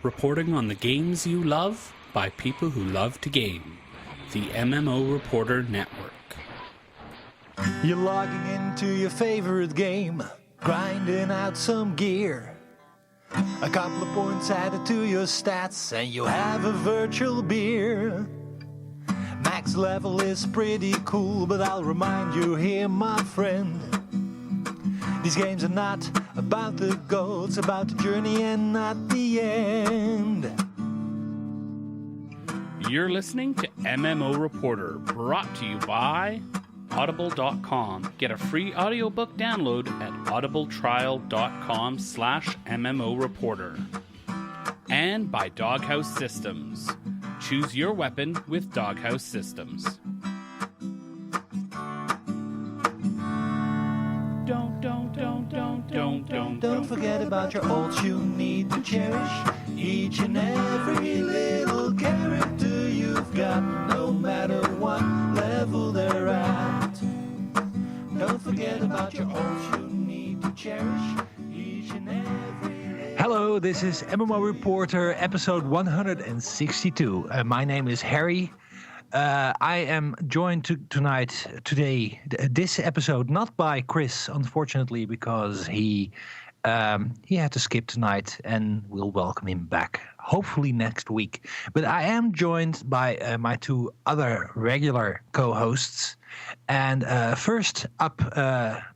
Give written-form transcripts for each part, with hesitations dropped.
reporting on the games you love by people who love to game. The MMO Reporter Network. You're logging into your favorite game, grinding out some gear. A couple of points added to your stats and you have a virtual beer. Max level is pretty cool, but I'll remind you here, my friend. These games are not about the goal, it's about the journey and not the end. You're listening to MMO Reporter, brought to you by Audible.com. Get a free audiobook download at audibletrial.com/MMO Reporter. And by Doghouse Systems. Choose your weapon with Doghouse Systems. Don't forget about your ults you need to cherish. Each and every little character you've got, no matter what level they're at. Don't forget about your ults you need to cherish. Each and every. Hello, this is MMO Reporter, episode 162. My name is Harry. I am joined this episode, not by Chris, unfortunately, because he had to skip tonight, and we'll welcome him back, hopefully next week. But I am joined by my two other regular co-hosts, and first up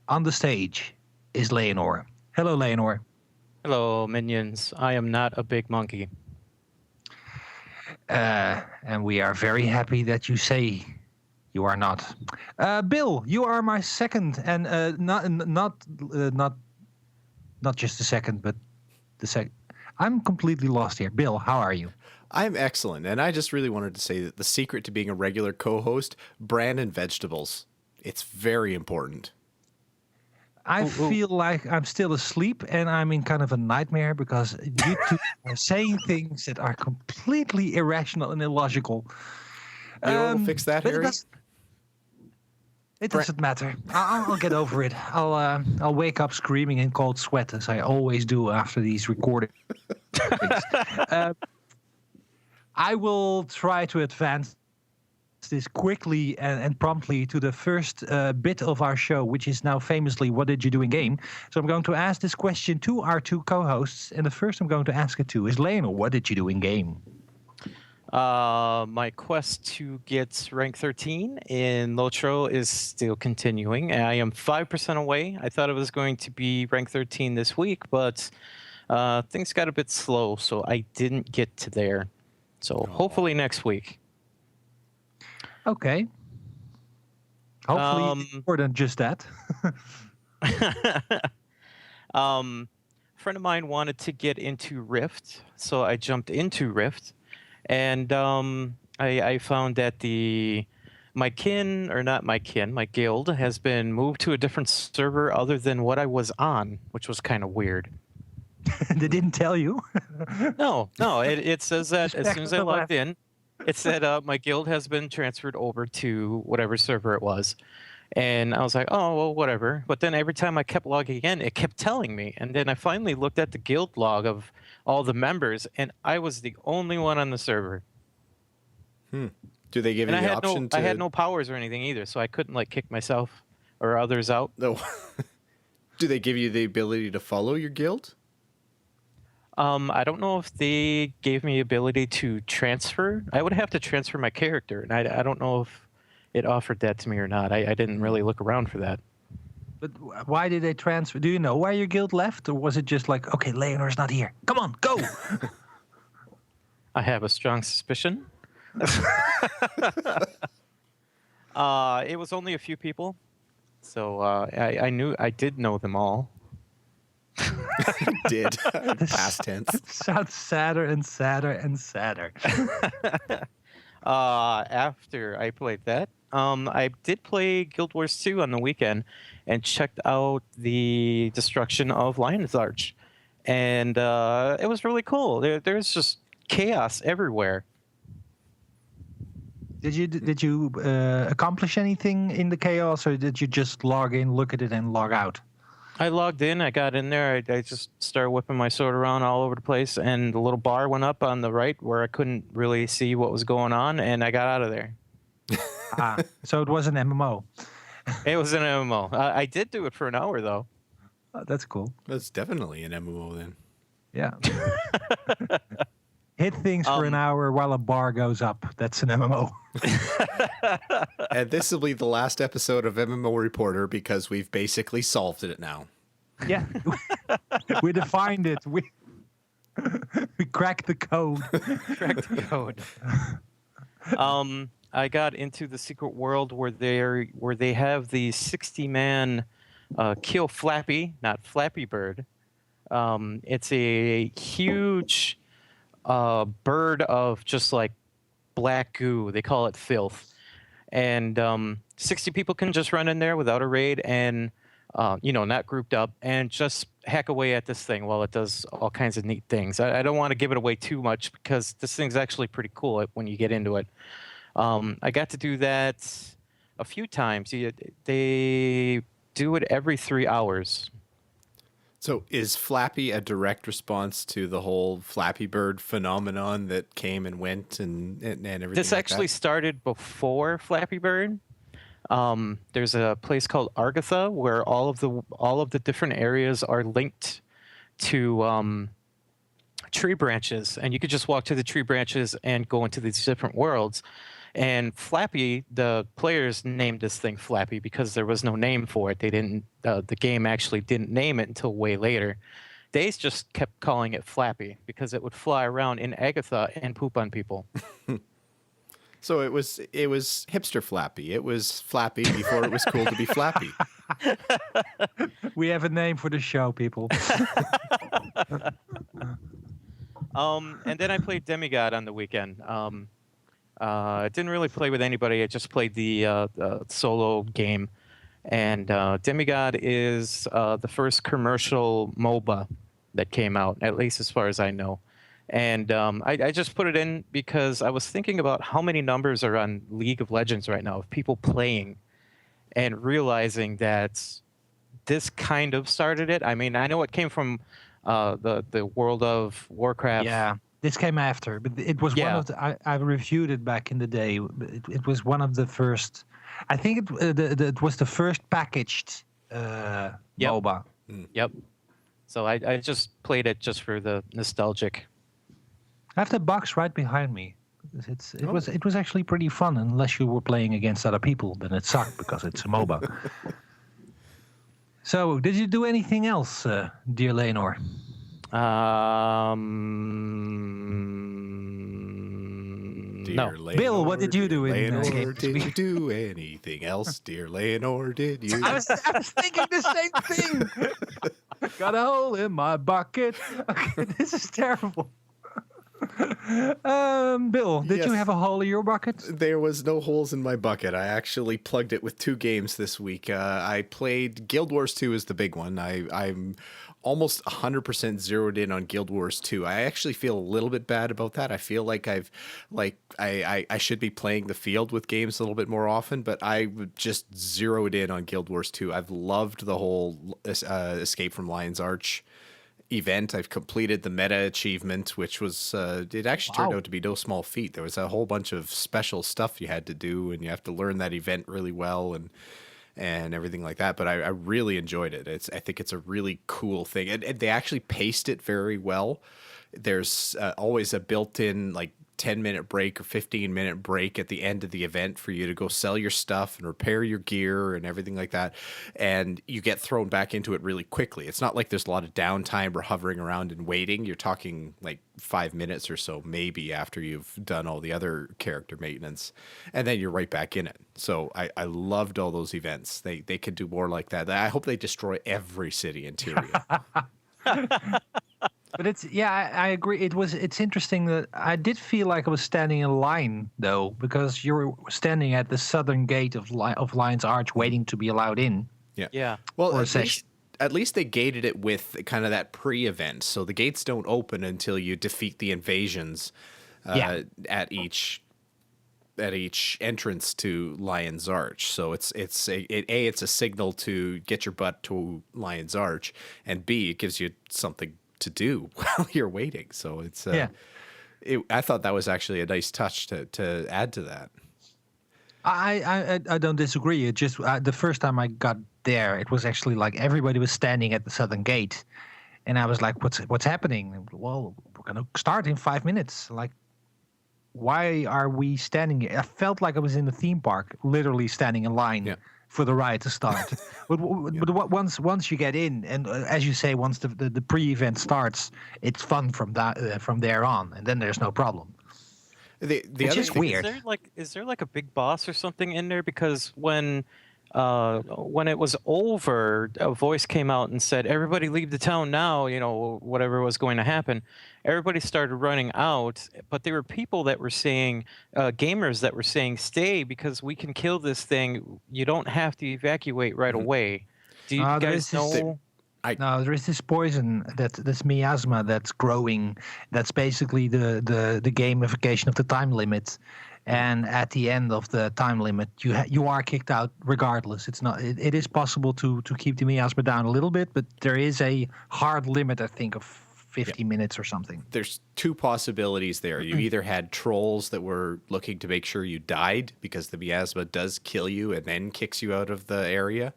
on the stage is Layanor. Hello, Layanor. Hello, minions. I am not a big monkey. And we are very happy that you say you are not. Bill, you are my second, and not just the second, but the second. I'm completely lost here. Bill, how are you? I'm excellent, and I just really wanted to say that the secret to being a regular co-host, bran and vegetables. It's very important. I feel like I'm still asleep and I'm in kind of a nightmare because you two are saying things that are completely irrational and illogical. You know what will fix that, Harry? It doesn't matter. I'll get over it. I'll wake up screaming in cold sweat as I always do after these recordings. I will try to advance this quickly and promptly to the first bit of our show, which is now famously, what did you do in game? So I'm going to ask this question to our two co-hosts, and the first I'm going to ask it to is Layanor. What did you do in game? My quest to get rank 13 in Lotro is still continuing. I am 5% away. I thought it was going to be rank 13 this week, but things got a bit slow, so I didn't get to there. So hopefully next week. Okay. Hopefully more than just that. Friend of mine wanted to get into Rift, so I jumped into Rift, and I found that my guild has been moved to a different server other than what I was on, which was kind of weird. They didn't tell you? No. It says that as soon as I logged in, it said my guild has been transferred over to whatever server it was. And I was like, oh, well, whatever. But then every time I kept logging in, it kept telling me. And then I finally looked at the guild log of all the members, and I was the only one on the server. Do they give you the option to... I had no powers or anything either, so I couldn't kick myself or others out. No. Do they give you the ability to follow your guild? I don't know if they gave me ability to transfer. I would have to transfer my character, and I don't know if it offered that to me or not. I didn't really look around for that. But why did they transfer? Do you know why your guild left? Or was it just like, okay, Layanor's not here. Come on, go! I have a strong suspicion. It was only a few people, so I did know them all. Did. Past tense. Sounds sadder and sadder and sadder. After I played that, I did play Guild Wars 2 on the weekend and checked out the destruction of Lion's Arch. And it was really cool. There's just chaos everywhere. Did you accomplish anything in the chaos, or did you just log in, look at it, and log out? I logged in. I got in there. I just started whipping my sword around all over the place, and the little bar went up on the right where I couldn't really see what was going on, and I got out of there. So it was an MMO. It was an MMO. I did do it for an hour, though. That's cool. That's definitely an MMO then. Yeah. Hit things for an hour while a bar goes up. That's an MMO. And this will be the last episode of MMO Reporter because we've basically solved it now. Yeah. We defined it. We cracked the code. Cracked the code. I got into the secret world where they have the 60-man kill Flappy, not Flappy Bird. It's a huge bird of just like black goo. They call it filth. And 60 people can just run in there without a raid and, not grouped up and just hack away at this thing while it does all kinds of neat things. I don't want to give it away too much because this thing's actually pretty cool when you get into it. I got to do that a few times. They do it every 3 hours. So is Flappy a direct response to the whole Flappy Bird phenomenon that came and went and everything? This actually started before Flappy Bird. There's a place called Argatha where all of the different areas are linked to tree branches, and you could just walk to the tree branches and go into these different worlds. And Flappy, the players named this thing Flappy because there was no name for it. They didn't. The game actually didn't name it until way later. They just kept calling it Flappy because it would fly around in Agatha and poop on people. So it was hipster Flappy. It was Flappy before it was cool to be Flappy. We have a name for the show, people. And then I played Demigod on the weekend. I didn't really play with anybody. I just played the solo game. And Demigod is the first commercial MOBA that came out, at least as far as I know. And I just put it in because I was thinking about how many numbers are on League of Legends right now of people playing and realizing that this kind of started it. I mean, I know it came from the World of Warcraft. Yeah. This came after, but it was one of the. I reviewed it back in the day. It was one of the first. I think it was the first packaged MOBA. Yep. So I just played it just for the nostalgic. I have the box right behind me. It was actually pretty fun, unless you were playing against other people. Then it sucked because it's a MOBA. So, did you do anything else, dear Layanor? No. Layanor, Bill, what did you do in Layanor, did you do anything else, dear Layanor? Did you? I was thinking the same thing. Got a hole in my bucket. Okay, this is terrible. Bill, did you have a hole in your bucket? There was no holes in my bucket. I actually plugged it with 2 games this week. I played Guild Wars 2 is the big one. I'm almost 100% zeroed in on Guild Wars 2. I actually feel a little bit bad about that. I feel like I should be playing the field with games a little bit more often, but I just zeroed in on Guild Wars 2. I've loved the whole Escape from Lion's Arch event. I've completed the meta achievement, which was it actually turned out to be no small feat. There was a whole bunch of special stuff you had to do, and you have to learn that event really well and everything like that. But I really enjoyed it. I think it's a really cool thing, and they actually paced it very well. There's always a built-in 10-minute break or 15-minute break at the end of the event for you to go sell your stuff and repair your gear and everything like that. And you get thrown back into it really quickly. It's not like there's a lot of downtime or hovering around and waiting. You're talking 5 minutes or so, maybe, after you've done all the other character maintenance. And then you're right back in it. So I loved all those events. They could do more like that. I hope they destroy every city in Tyria. But I agree. It's interesting that I did feel like I was standing in line though, because you were standing at the southern gate of Lion's Arch, waiting to be allowed in. Yeah. Well, at least they gated it with kind of that pre-event, so the gates don't open until you defeat the invasions at each each entrance to Lion's Arch. So it's a signal to get your butt to Lion's Arch, and B, it gives you something to do while you're waiting. So it's I thought that was actually a nice touch to add to that. I don't disagree. It just the first time I got there, it was actually like everybody was standing at the southern gate, and I was like, "What's happening?" Well, we're gonna start in 5 minutes. Like, why are we standing here? I felt like I was in the theme park, literally standing in line for the ride to start. but once you get in, and as you say, once the pre-event starts, it's fun from there on, and then there's no problem. It's just weird. Is there like a big boss or something in there? Because when it was over, a voice came out and said, "Everybody leave the town now." You know, whatever was going to happen. Everybody started running out, but there were people that were saying, gamers that were saying, "Stay, because we can kill this thing. You don't have to evacuate right away." Do you guys know? No, there is this poison this miasma that's growing. That's basically the gamification of the time limit, and at the end of the time limit, you are kicked out regardless. It's not. It is possible to keep the miasma down a little bit, but there is a hard limit, I think, of 50 minutes or something. There's two possibilities there. You either had trolls that were looking to make sure you died because the miasma does kill you and then kicks you out of the area.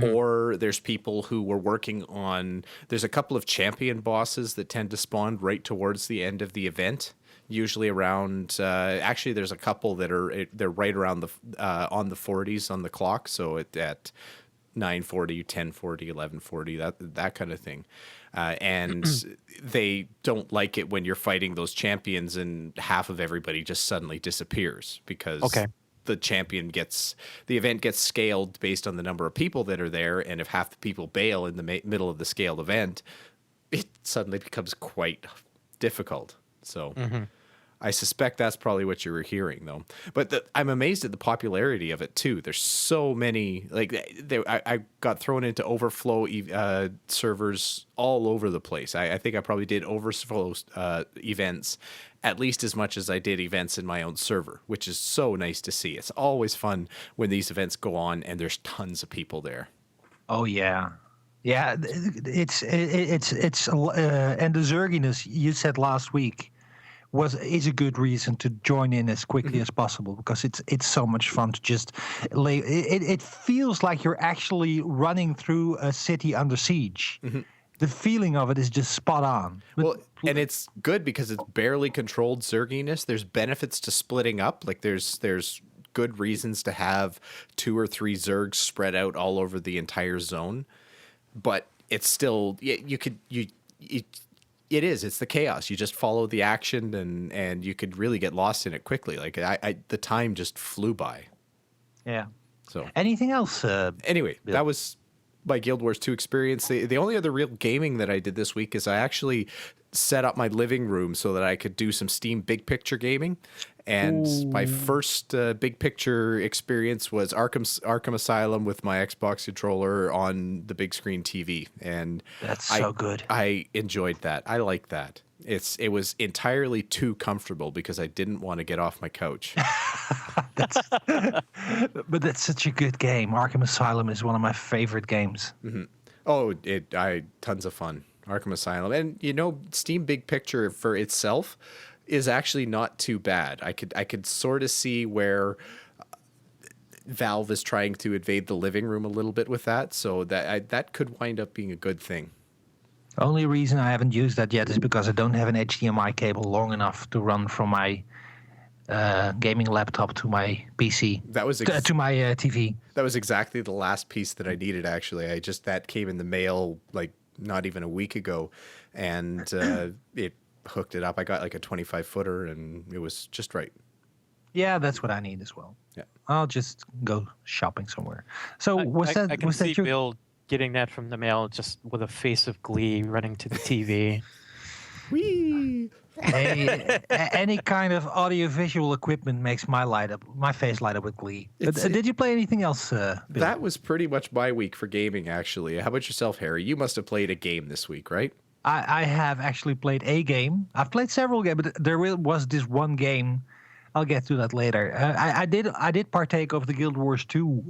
Or there's people who were working on, there's a couple of champion bosses that tend to spawn right towards the end of the event, usually around, actually there's a couple they're right around on the 40s on the clock. So at 9:40, 10:40, 11:40, that kind of thing. And they don't like it when you're fighting those champions and half of everybody just suddenly disappears because the event gets scaled based on the number of people that are there, and if half the people bail in the middle of the scaled event, it suddenly becomes quite difficult. So I suspect that's probably what you were hearing, though. But I'm amazed at the popularity of it too. There's so many, like I got thrown into overflow servers all over the place. I think I probably did overflow events at least as much as I did events in my own server, which is so nice to see. It's always fun when these events go on and there's tons of people there. Oh yeah. Yeah, it's and the zerginess you said last week is a good reason to join in as quickly as possible, because it's so much fun to just lay. It feels like you're actually running through a city under siege. The feeling of it is just spot on. Well, and it's good because it's barely controlled zerginess. There's benefits to splitting up. Like there's good reasons to have 2 or 3 zergs spread out all over the entire zone. But it's still it's the chaos. You just follow the action and you could really get lost in it quickly. Like the time just flew by. Yeah. So anything else? Anyway, that was my Guild Wars 2 experience. The only other real gaming that I did this week is I actually set up my living room so that I could do some Steam Big Picture gaming. And my first Big Picture experience was Arkham Asylum with my Xbox controller on the big screen TV. And that's so good. I enjoyed that. I like that. It was entirely too comfortable because I didn't want to get off my couch. But that's such a good game. Arkham Asylum is one of my favorite games. Oh, tons of fun. Arkham Asylum. And Steam Big Picture for itself is actually not too bad. I could sort of see where Valve is trying to invade the living room a little bit with that, so that could wind up being a good thing. Only reason I haven't used that yet is because I don't have an HDMI cable long enough to run from my gaming laptop to my PC. That was to my TV. That was exactly the last piece that I needed. Actually, that came in the mail like not even a week ago, and it hooked it up. I got like a 25-footer, and it was just right. Yeah, that's what I need as well. Yeah, I'll just go shopping somewhere. So I can see Bill getting that from the mail just with a face of glee running to the TV. Whee! Hey, any kind of audiovisual equipment makes my face light up with glee. Did you play anything else, Bill? That was pretty much my week for gaming, actually. How about yourself, Harry? You must have played a game this week, right? I have actually played a game. I've played several games, but there was this one game I'll get to that later. I did partake of the Guild Wars 2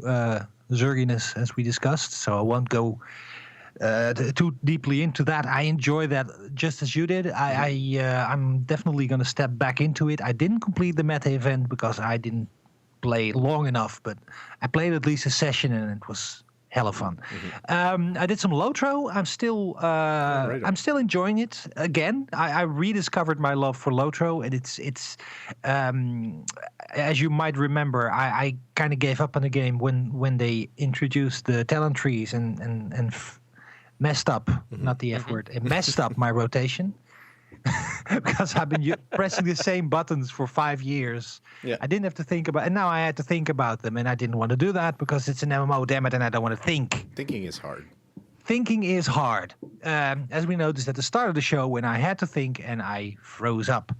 zerginess as we discussed, so I won't go too deeply into that. I enjoy that just as you did. I'm definitely going to step back into it. I didn't complete the meta event because I didn't play long enough, but I played at least a session and it was hella fun. I did some Lotro. I'm still enjoying it. Again, I rediscovered my love for Lotro, and it's as you might remember, I kind of gave up on the game when they introduced the talent trees and messed up, not the F word, it messed up my rotation. Because I've been pressing the same buttons for 5 years. Yeah. I didn't have to think about, and now I had to think about them, and I didn't want to do that because it's an MMO, damn it, and I don't want to think. Thinking is hard. Thinking is hard. As we noticed at the start of the show when I had to think and I froze up.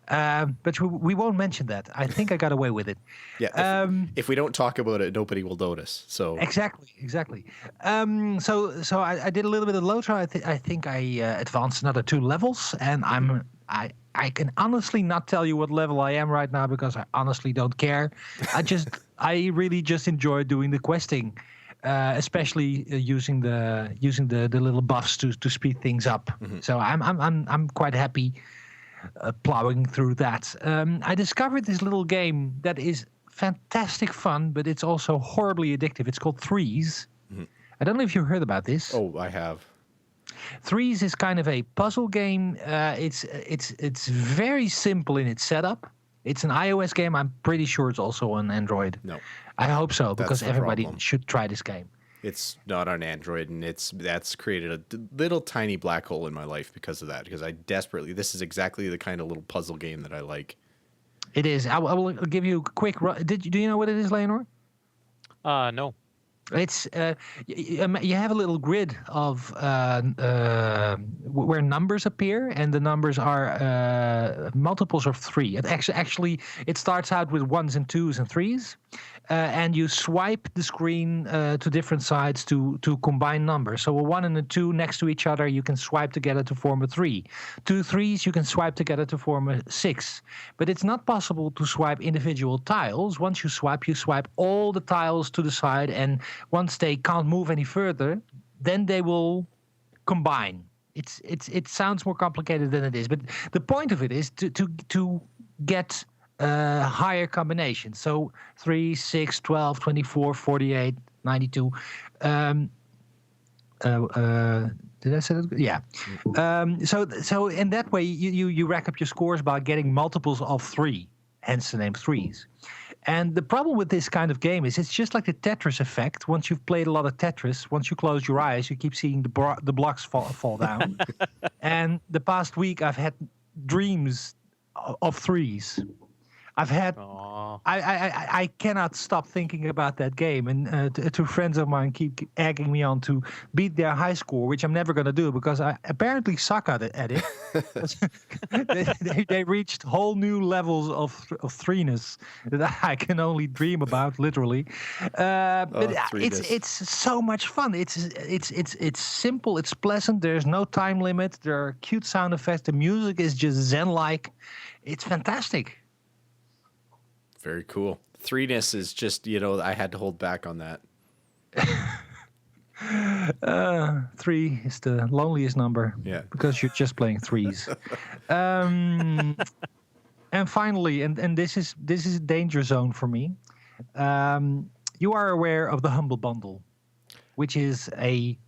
But we won't mention that. I think I got away with it. Yeah. If we don't talk about it, nobody will notice. So Exactly. So I did a little bit of Lotro. I think I advanced another 2 levels, and I can honestly not tell you what level I am right now because I honestly don't care. I really just enjoy doing the questing. Especially using the little buffs to speed things up. So I'm quite happy plowing through that. I discovered this little game that is fantastic fun, but it's also horribly addictive. It's called Threes. I don't know if you heard about this. Oh, I have. Threes is kind of a puzzle game. It's very simple in its setup. It's an iOS game. I'm pretty sure it's also on Android. No. I hope so, because That's the everybody problem. should try this game. It's not on Android, and that's created a little tiny black hole in my life because of that. Because this is exactly the kind of little puzzle game that I like. It is. I will give you a quick. Do you know what it is, Layanor? No. It's you have a little grid of where numbers appear, and the numbers are multiples of 3. Actually, it starts out with 1s and 2s and 3s, and you swipe the screen to different sides to combine numbers. So a 1 and a 2 next to each other, you can swipe together to form a 3. 2 3s you can swipe together to form a 6. But it's not possible to swipe individual tiles. Once you swipe all the tiles to the side, and once they can't move any further, then they will combine. It sounds more complicated than it is, but the point of it is to get higher combinations. So 3, 6, 12, 24, 48, 92. Did I say that? Yeah. So in that way, you rack up your scores by getting multiples of 3, hence the name Threes. And the problem with this kind of game is it's just like the Tetris effect. Once you've played a lot of Tetris, once you close your eyes, you keep seeing the blocks fall down. And the past week, I've had dreams of threes. I've had. I cannot stop thinking about that game, and two friends of mine keep egging me on to beat their high score, which I'm never going to do because I apparently suck at it. they reached whole new levels of threeness that I can only dream about, literally. But it's so much fun. It's simple. It's pleasant. There's no time limit. There are cute sound effects. The music is just zen-like. It's fantastic. Very cool. Threeness is just, I had to hold back on that. 3 is the loneliest number. Yeah. Because you're just playing threes. And finally, and this is a danger zone for me. You are aware of the Humble Bundle, which is a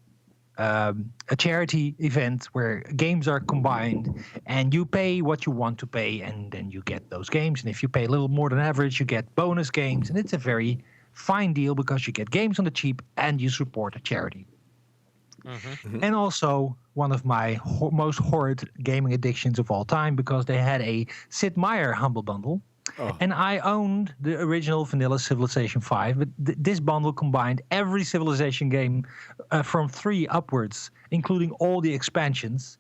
charity event where games are combined and you pay what you want to pay and then you get those games. And if you pay a little more than average, you get bonus games. And it's a very fine deal because you get games on the cheap and you support a charity. Mm-hmm. And also one of my most horrid gaming addictions of all time, because they had a Sid Meier Humble Bundle. Oh. And I owned the original vanilla Civilization 5, but this bundle combined every Civilization game from 3 upwards, including all the expansions,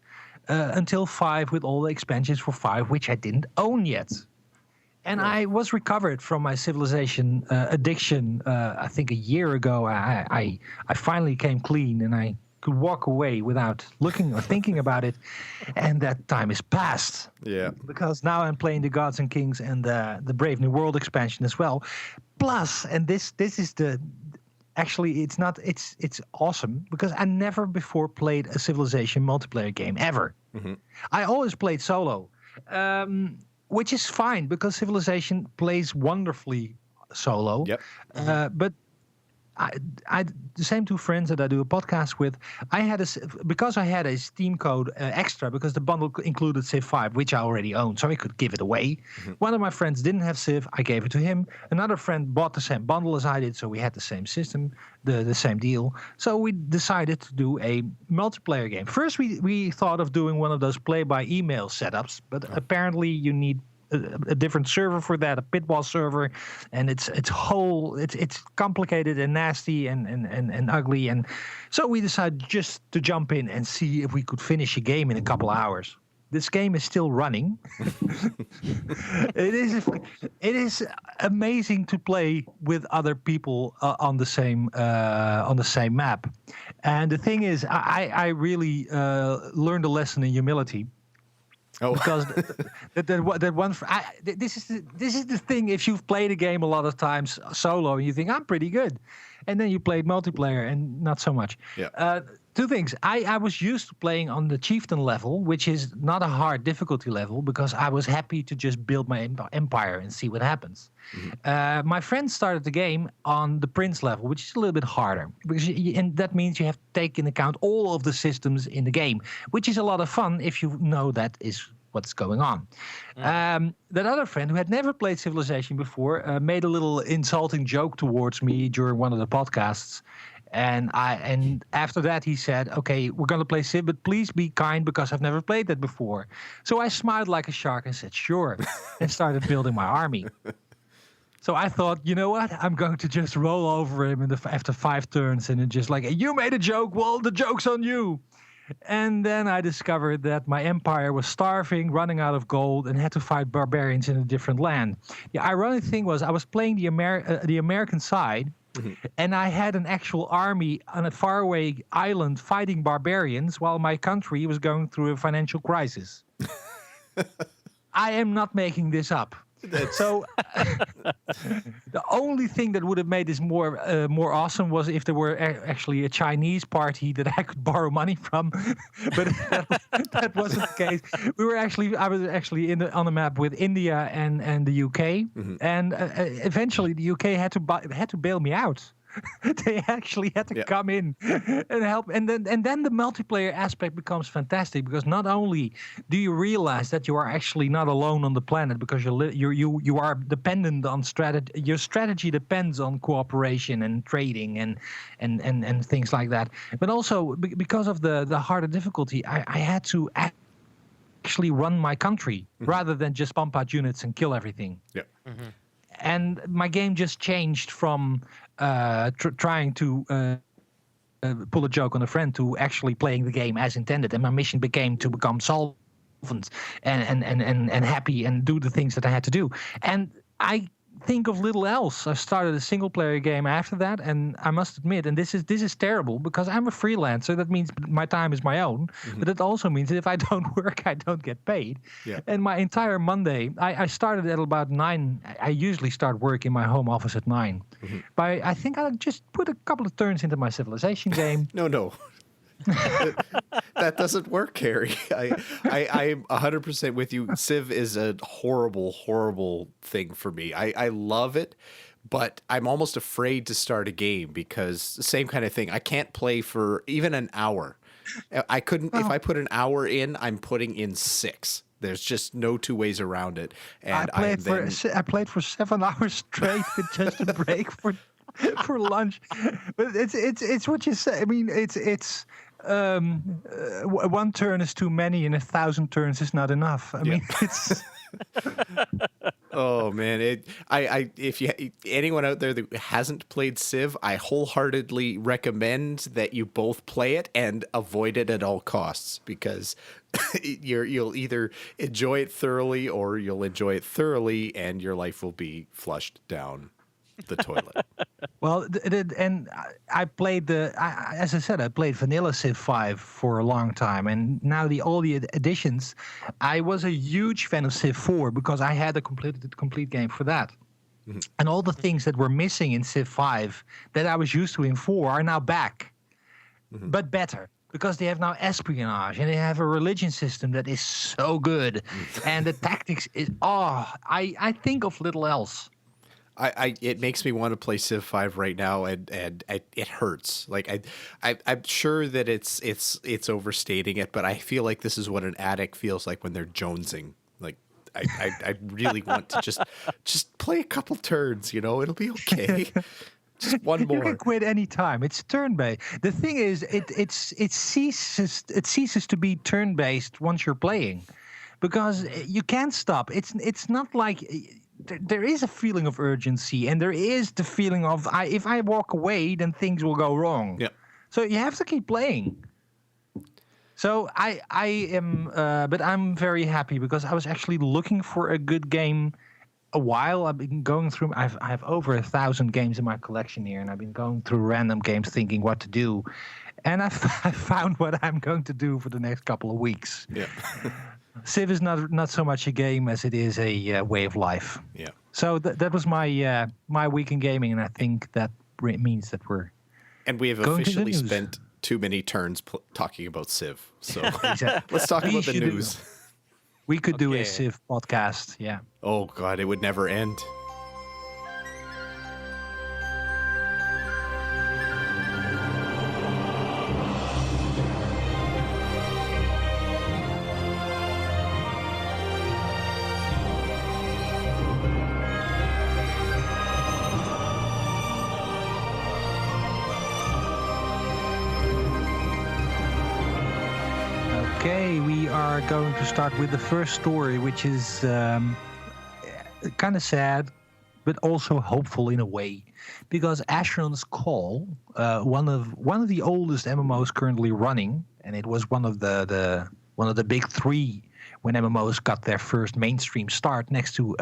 until 5 with all the expansions for 5, which I didn't own yet. And I was recovered from my Civilization addiction, I think a year ago. I finally came clean, and I could walk away without looking or thinking about it, and that time is past. Yeah. Because now I'm playing the Gods and Kings and the Brave New World expansion as well. Plus, and this is the actually it's awesome because I never before played a Civilization multiplayer game ever. Mm-hmm. I always played solo, which is fine because Civilization plays wonderfully solo. Yep. But I the same two friends that I do a podcast with, because I had a Steam code extra because the bundle included Civ 5, which I already owned, so I could give it away. Mm-hmm. One of my friends didn't have Civ, I gave it to him. Another friend bought the same bundle as I did, so we had the same system, the same deal. So we decided to do a multiplayer game. First, we thought of doing one of those play-by-email setups, but apparently you need a different server for that, a pitball server, and it's complicated and nasty and ugly, and so we decided just to jump in and see if we could finish a game in a couple hours. This game is still running. It is amazing to play with other people on the same map, and the thing is, I really learned a lesson in humility. Oh. Because this is the thing. If you've played a game a lot of times solo, and you think I'm pretty good, and then you played multiplayer and not so much. Yeah. Two things. I was used to playing on the chieftain level, which is not a hard difficulty level, because I was happy to just build my empire and see what happens. Mm-hmm. My friend started the game on the prince level, which is a little bit harder, and that means you have to take into account all of the systems in the game, which is a lot of fun if you know that is what's going on. That other friend who had never played Civilization before made a little insulting joke towards me during one of the podcasts. And after that he said, okay, we're going to play Civ, but please be kind because I've never played that before. So I smiled like a shark and said, sure, and started building my army. So I thought, you know what? I'm going to just roll over him after 5 turns and just like, you made a joke, well, the joke's on you. And then I discovered that my empire was starving, running out of gold, and had to fight barbarians in a different land. The ironic thing was I was playing the American side, mm-hmm. and I had an actual army on a faraway island fighting barbarians while my country was going through a financial crisis. I am not making this up. So the only thing that would have made this more awesome was if there were actually a Chinese party that I could borrow money from, but that wasn't the case. I was actually on the map with India and the UK, mm-hmm. and eventually the UK had to bail me out. They actually had to come in and help, and then the multiplayer aspect becomes fantastic because not only do you realize that you are actually not alone on the planet because you are dependent on strategy. Your strategy depends on cooperation and trading and things like that. But also because of the harder difficulty, I had to actually run my country mm-hmm. rather than just pump out units and kill everything. Yeah. Mm-hmm. And my game just changed from trying to pull a joke on a friend to actually playing the game as intended. And my mission became to become solvent and happy and do the things that I had to do. And I think of little else. I started a single player game after that, and I must admit, and this is terrible because I'm a freelancer. That means my time is my own, mm-hmm. but it also means that if I don't work, I don't get paid. Yeah. And my entire Monday, I started at about 9. I usually start work in my home office at 9. Mm-hmm. But I think I just put a couple of turns into my Civilization game. No. That doesn't work, Harry. I'm 100% with you. Civ is a horrible thing for me. I love it, but I'm almost afraid to start a game because same kind of thing. I can't play for even an hour. I couldn't. If I put an hour in, I'm putting in 6. There's just no two ways around it. And I played for 7 hours straight with just a break for lunch. But it's what you say. I mean, it's. 1 turn is too many, and 1,000 turns is not enough. I mean, it's. Oh man, if anyone out there that hasn't played Civ, I wholeheartedly recommend that you both play it and avoid it at all costs because you'll either enjoy it thoroughly or you'll enjoy it thoroughly and your life will be flushed down. the toilet. Well, and I played as I said, I played vanilla Civ 5 for a long time, and now all the additions. I was a huge fan of Civ 4 because I had a complete game for that. Mm-hmm. And all the things that were missing in Civ 5 that I was used to in 4 are now back, but better. Because they have now espionage and they have a religion system that is so good, and the tactics is I think of little else. It makes me want to play Civ 5 right now, and it hurts. Like I'm sure that it's overstating it, but I feel like this is what an addict feels like when they're jonesing. Like I really want to just play a couple turns. It'll be okay. Just one more. You can quit any time. It's turn-based. The thing is, it ceases to be turn-based once you're playing, because you can't stop. It's not like there is a feeling of urgency, and there is the feeling of if I walk away, then things will go wrong. Yeah. So you have to keep playing. So I am, but I'm very happy because I was actually looking for a good game. A while I've been going through. I have over 1,000 games in my collection here, and I've been going through random games, thinking what to do, and I found what I'm going to do for the next couple of weeks. Yeah. Civ is not so much a game as it is a way of life. Yeah. So that was my week in gaming, and I think that means that we're. And we have officially spent too many turns talking about Civ. So let's talk about the news. We could do a Civ podcast, yeah. Oh, God, it would never end. Okay, we are going to start with the first story, which is kind of sad, but also hopeful in a way, because Asheron's Call, one of the oldest MMOs currently running, and it was one of the big three when MMOs got their first mainstream start, next to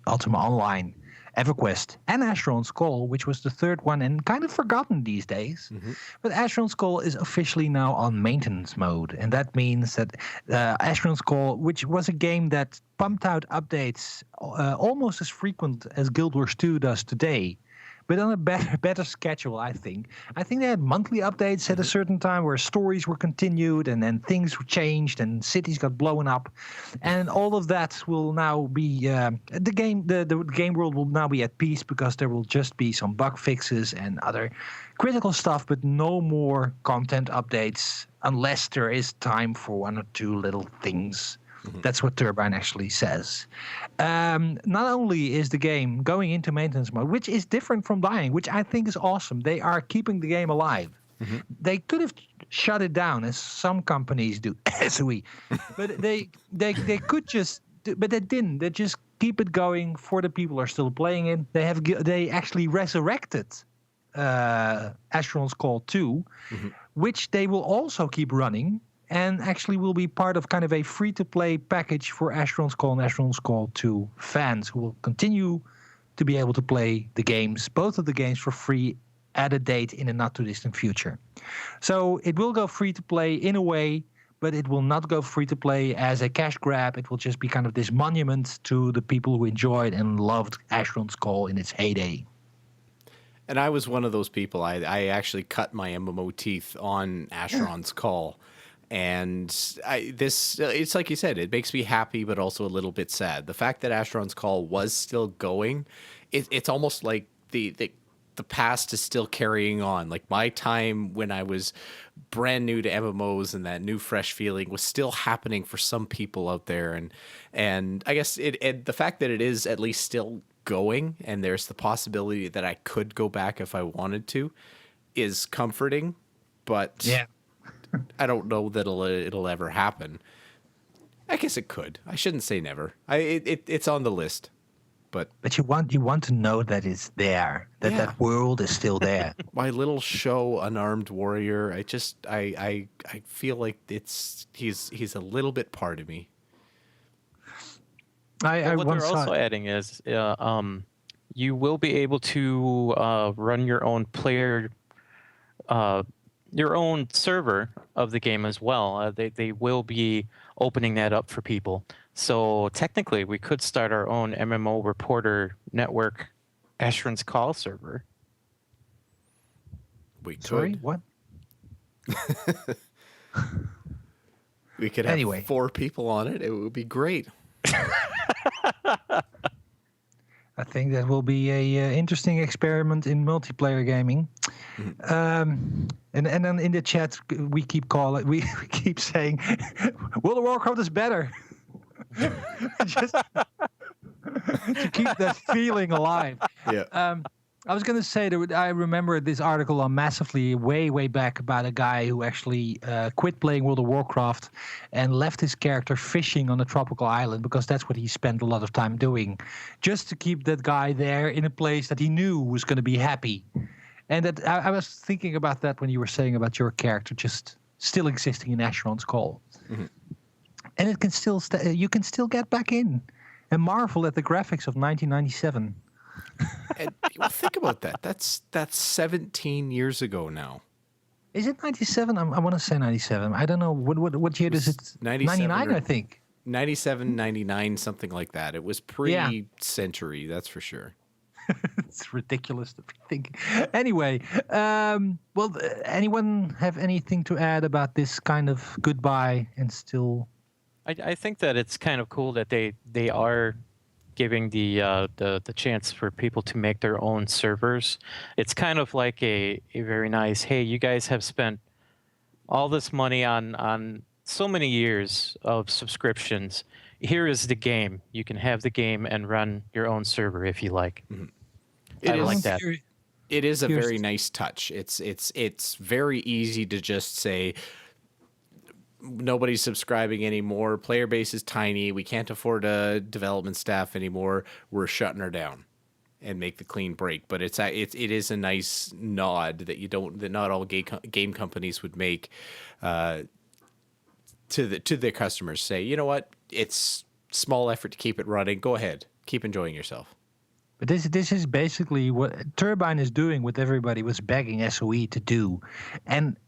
Ultima Online, EverQuest, and Asheron's Call, which was the third one and kind of forgotten these days. Mm-hmm. But Asheron's Call is officially now on maintenance mode, and that means that Asheron's Call, which was a game that pumped out updates almost as frequent as Guild Wars 2 does today, but on a better schedule, I think. I think they had monthly updates at a certain time where stories were continued and then things changed and cities got blown up. And all of that will now be... the game world will now be at peace because there will just be some bug fixes and other critical stuff, but no more content updates unless there is time for one or two little things. Mm-hmm. That's what Turbine actually says. Not only is the game going into maintenance mode, which is different from dying, which I think is awesome. They are keeping the game alive. Mm-hmm. They could have shut it down, as some companies do, but they could just, but they didn't. They just keep it going for the people who are still playing it. They actually resurrected Asheron's Call 2, mm-hmm. which they will also keep running. And actually will be part of kind of a free-to-play package for Asheron's Call and Asheron's Call 2 fans who will continue to be able to play the games, both of the games, for free at a date in a not-too-distant future. So it will go free-to-play in a way, but it will not go free-to-play as a cash grab. It will just be kind of this monument to the people who enjoyed and loved Asheron's Call in its heyday. And I was one of those people. I actually cut my MMO teeth on Asheron's Call. And it's like you said, it makes me happy, but also a little bit sad. The fact that Asheron's Call was still going, it's almost like the past is still carrying on. Like my time when I was brand new to MMOs and that new fresh feeling was still happening for some people out there. And I guess the fact that it is at least still going and there's the possibility that I could go back if I wanted to is comforting. But yeah. I don't know that it'll ever happen. I guess it could. I shouldn't say never. It's on the list, but you want to know that it's there, that world is still there. My little show, Unarmed Warrior. I feel like he's a little bit part of me. What they're also adding is you will be able to run your own your own server of the game as well. They will be opening that up for people. So technically, we could start our own MMO reporter network, Asheron's Call server. We could. Sorry, what? We could have 4 people on it. It would be great. I think that will be a interesting experiment in multiplayer gaming. And then in the chat we keep saying World of Warcraft is better. Just to keep that feeling alive. Yeah. I was going to say that I remember this article on Massively way back about a guy who actually quit playing World of Warcraft and left his character fishing on a tropical island because that's what he spent a lot of time doing, just to keep that guy there in a place that he knew was going to be happy. And that I was thinking about that when you were saying about your character just still existing in Asheron's Call. Mm-hmm. And it can still you can still get back in and marvel at the graphics of 1997. And, well, think about that. That's 17 years ago now. Is it 97? I want to say 97. I don't know. What year is it? 99, I think. 97, 99, something like that. It was pre-century, that's for sure. It's ridiculous to think. Anyway, well, anyone have anything to add about this kind of goodbye and still? I think that it's kind of cool that they are giving the chance for people to make their own servers. It's kind of like a very nice, hey, you guys have spent all this money on so many years of subscriptions. Here is the game. You can have the game and run your own server if you like. Mm-hmm. I like that. It is a very nice touch. It's very easy to just say, nobody's subscribing anymore. Player base is tiny. We can't afford a development staff anymore. We're shutting her down, and make the clean break. But it is a nice nod that not all game companies would make to their customers. Say, you know what? It's small effort to keep it running. Go ahead, keep enjoying yourself. But this is basically what Turbine is doing, what everybody was begging SOE to do, and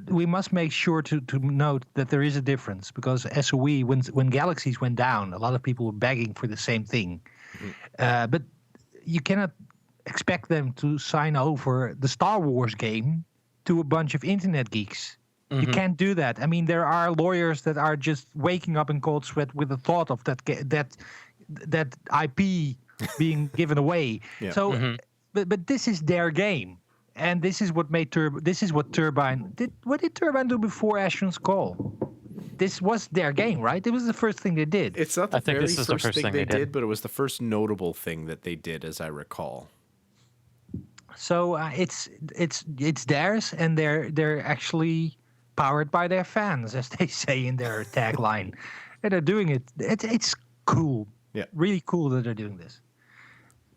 we must make sure to note that there is a difference, because SOE, when Galaxies went down, a lot of people were begging for the same thing. Mm-hmm. But you cannot expect them to sign over the Star Wars game to a bunch of internet geeks. Mm-hmm. You can't do that. I mean, there are lawyers that are just waking up in cold sweat with the thought of that IP being given away. Yeah. So, mm-hmm. but this is their game. And this is what made Turbine did. What did Turbine do before Asheron's Call? This was their game, right? It was the first thing they did. It's not the very first thing they did, but it was the first notable thing that they did, as I recall. So it's theirs, and they're actually powered by their fans, as they say in their tagline. And they're doing it. It's cool. Yeah, really cool that they're doing this.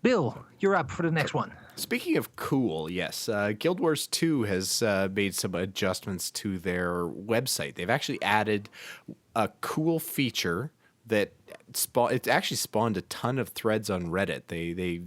Bill, you're up for the next one. Speaking of cool, yes, Guild Wars 2 has made some adjustments to their website. They've actually added a cool feature that it actually spawned a ton of threads on Reddit. They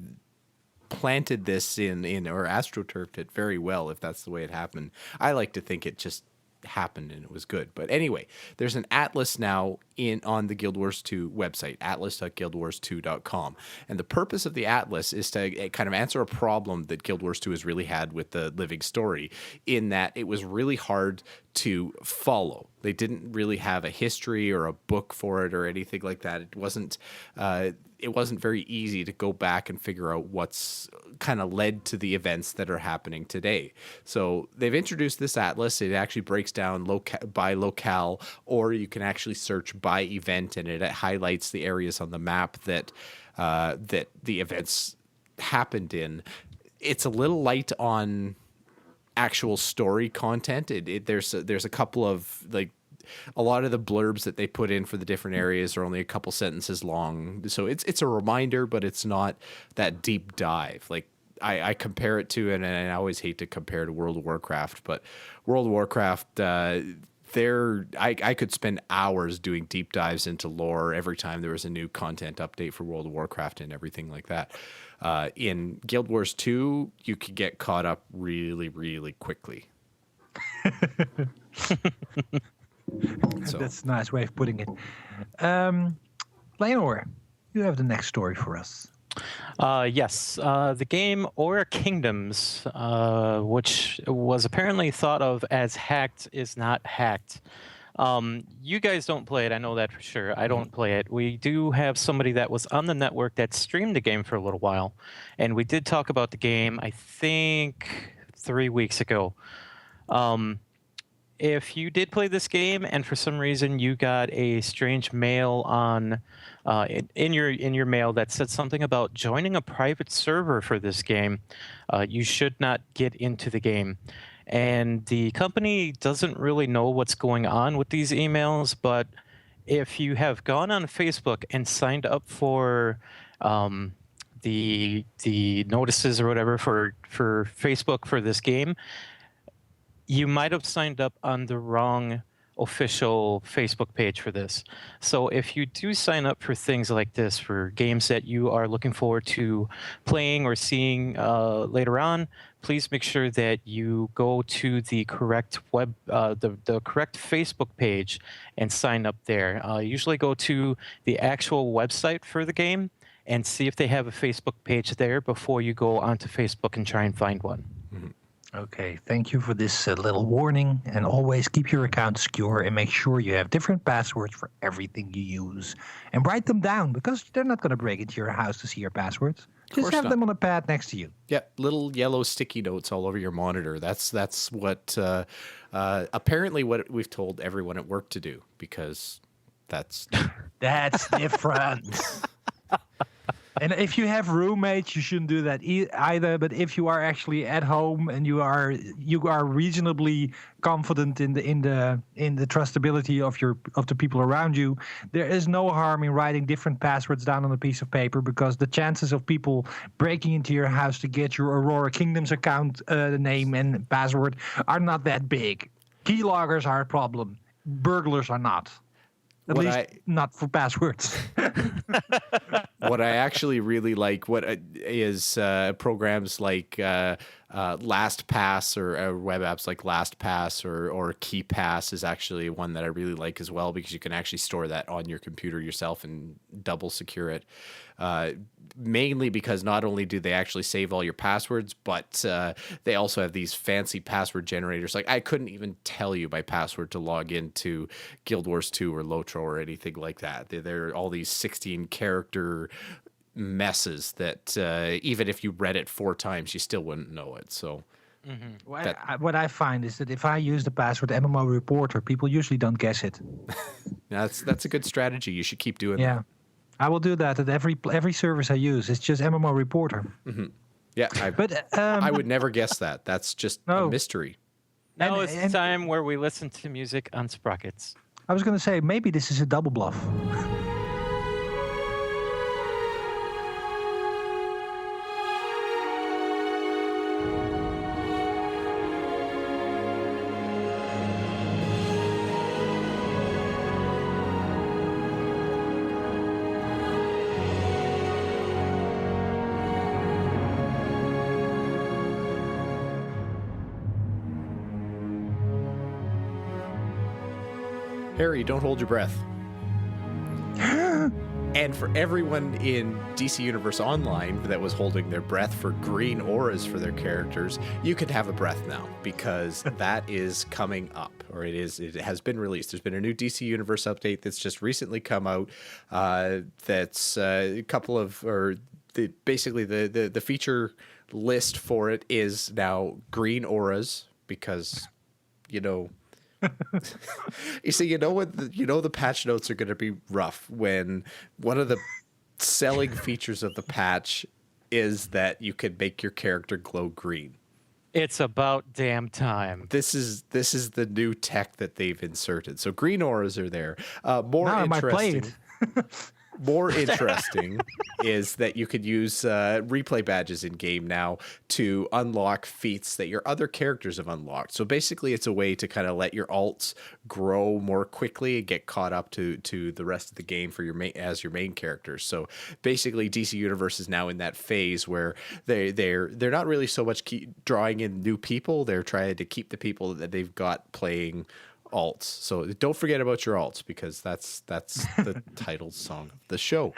planted this in or astroturfed it very well, if that's the way it happened. I like to think it just happened and it was good. But anyway, there's an atlas now on the Guild Wars 2 website, atlas.guildwars2.com. And the purpose of the atlas is to kind of answer a problem that Guild Wars 2 has really had with the living story, in that it was really hard to follow. They didn't really have a history or a book for it or anything like that. It wasn't very easy to go back and figure out what's kind of led to the events that are happening today. So they've introduced this atlas. It actually breaks down by locale, or you can actually search by event, and it highlights the areas on the map that the events happened in. It's a little light on actual story content. There's a couple of, like, a lot of the blurbs that they put in for the different areas are only a couple sentences long. So it's a reminder, but it's not that deep dive. Like I compare it to, and I always hate to compare to World of Warcraft, but World of Warcraft, I could spend hours doing deep dives into lore every time there was a new content update for World of Warcraft and everything like that. In Guild Wars 2, you could get caught up really, really quickly. That's a nice way of putting it. Layanor, you have the next story for us. Yes, the game Aura Kingdoms, which was apparently thought of as hacked, is not hacked. You guys don't play it, I know that for sure. I don't play it. We do have somebody that was on the network that streamed the game for a little while, and we did talk about the game, I think, 3 weeks ago. If you did play this game and for some reason you got a strange mail on in your mail that said something about joining a private server for this game, you should not get into the game. And the company doesn't really know what's going on with these emails, but if you have gone on Facebook and signed up for the notices or whatever for Facebook for this game, you might have signed up on the wrong official Facebook page for this. So if you do sign up for things like this, for games that you are looking forward to playing or seeing later on, please make sure that you go to the correct the correct Facebook page and sign up there. Usually go to the actual website for the game and see if they have a Facebook page there before you go onto Facebook and try and find one. Mm-hmm. Okay, thank you for this little warning. And always keep your account secure and make sure you have different passwords for everything you use. And write them down because they're not going to break into your house to see your passwords. Just have them on a pad next to you. Yeah, little yellow sticky notes all over your monitor. That's what apparently what we've told everyone at work to do, because that's different. And if you have roommates, you shouldn't do that either. But if you are actually at home and you are reasonably confident in the trustability of the people around you, there is no harm in writing different passwords down on a piece of paper, because the chances of people breaking into your house to get your Aurora Kingdoms account name and password are not that big. Keyloggers are a problem. Burglars are not. At least not for passwords. What I actually really like is programs like LastPass or web apps like LastPass or KeyPass is actually one that I really like as well, because you can actually store that on your computer yourself and double secure it. Mainly because not only do they actually save all your passwords, but they also have these fancy password generators. Like, I couldn't even tell you my password to log into Guild Wars 2 or Lotro or anything like that. They're all these 16-character messes that even if you read it 4 times, you still wouldn't know it. So what I find is that if I use the password MMO Reporter, people usually don't guess it. That's a good strategy. You should keep doing that. I will do that at every service I use. It's just MMO Reporter. Mm-hmm. Yeah, I would never guess that. That's just a mystery. Now it's time where we listen to music on Sprockets. I was going to say, maybe this is a double bluff. Harry, don't hold your breath. And for everyone in DC Universe Online that was holding their breath for green auras for their characters, you can have a breath now, because that is coming up, or it has been released. There's been a new DC Universe update that's just recently come out. That's a couple of, basically the feature list for it is now green auras, because, you see, the patch notes are going to be rough when one of the selling features of the patch is that you can make your character glow green. It's about damn time. This is the new tech that they've inserted. So green auras are there. More now interesting. I might play it. more interesting is that you could use replay badges in game now to unlock feats that your other characters have unlocked. So basically, it's a way to kind of let your alts grow more quickly and get caught up to the rest of the game for your main characters. So basically, DC Universe is now in that phase where they're not really so much drawing in new people. They're trying to keep the people that they've got playing alts. So don't forget about your alts, because that's the title song of the show.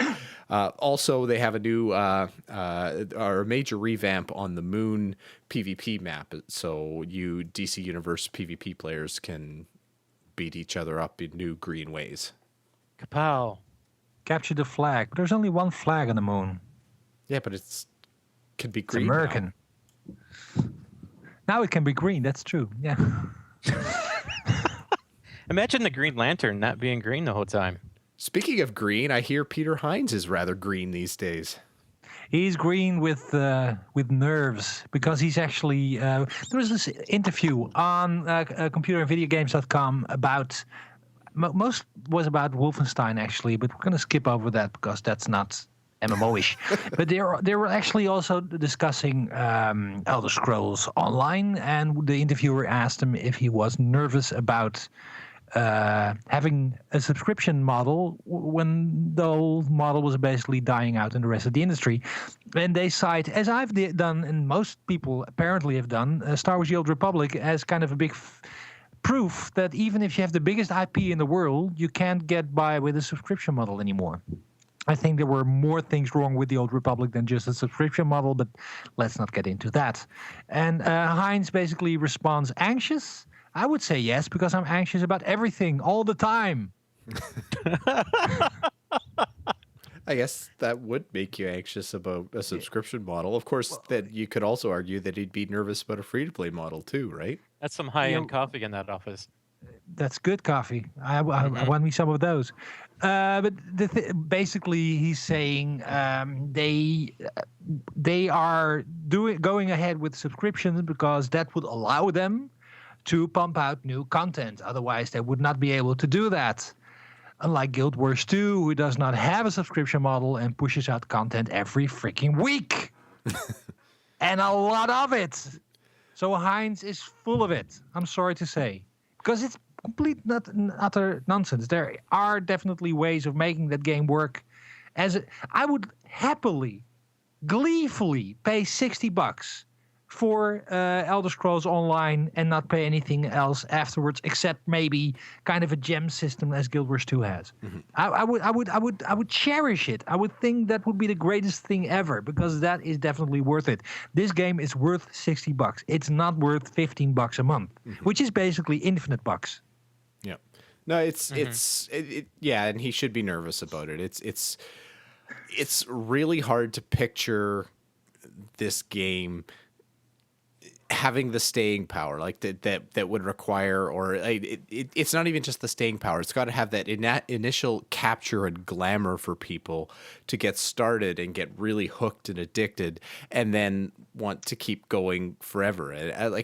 Also, they have a new or a major revamp on the Moon PvP map, so you DC Universe PvP players can beat each other up in new green ways. Kapow! Capture the flag. There's only one flag on the moon. Yeah, but could be It's green. American. Now it can be green. That's true. Yeah. Imagine the Green Lantern not being green the whole time. Speaking of green, I hear Peter Hines is rather green these days. He's green with nerves, because he's actually there was this interview on computerandvideogames.com about most was about Wolfenstein actually, but we're going to skip over that because that's not MMO-ish. But they were actually also discussing Elder Scrolls Online, and the interviewer asked him if he was nervous about having a subscription model when the old model was basically dying out in the rest of the industry. And they cite, as I've done and most people apparently have done, Star Wars: The Old Republic as kind of a big proof that even if you have the biggest IP in the world, you can't get by with a subscription model anymore. I think there were more things wrong with the Old Republic than just a subscription model, but let's not get into that. And Heinz basically responds, anxious? I would say yes, because I'm anxious about everything all the time. I guess that would make you anxious about a subscription model. Of course, that you could also argue that he'd be nervous about a free-to-play model too, right? That's some high-end coffee in that office. That's good coffee. I want me some of those. But basically, he's saying they are going ahead with subscriptions because that would allow them to pump out new content. Otherwise, they would not be able to do that. Unlike Guild Wars 2, who does not have a subscription model and pushes out content every freaking week. And a lot of it. So Heinz is full of it, I'm sorry to say. Because it's complete utter nonsense. There are definitely ways of making that game work. I would happily, gleefully pay $60 for Elder Scrolls Online and not pay anything else afterwards, except maybe kind of a gem system as Guild Wars 2 has. Mm-hmm. I would cherish it. I would think that would be the greatest thing ever, because that is definitely worth it. This game is worth $60. It's not worth $15 a month, which is basically infinite bucks. Yeah. No, it's yeah, and he should be nervous about it. It's really hard to picture this game having the staying power like that would require, or it's not even just the staying power. It's got to have that initial capture and glamour for people to get started and get really hooked and addicted, and then want to keep going forever.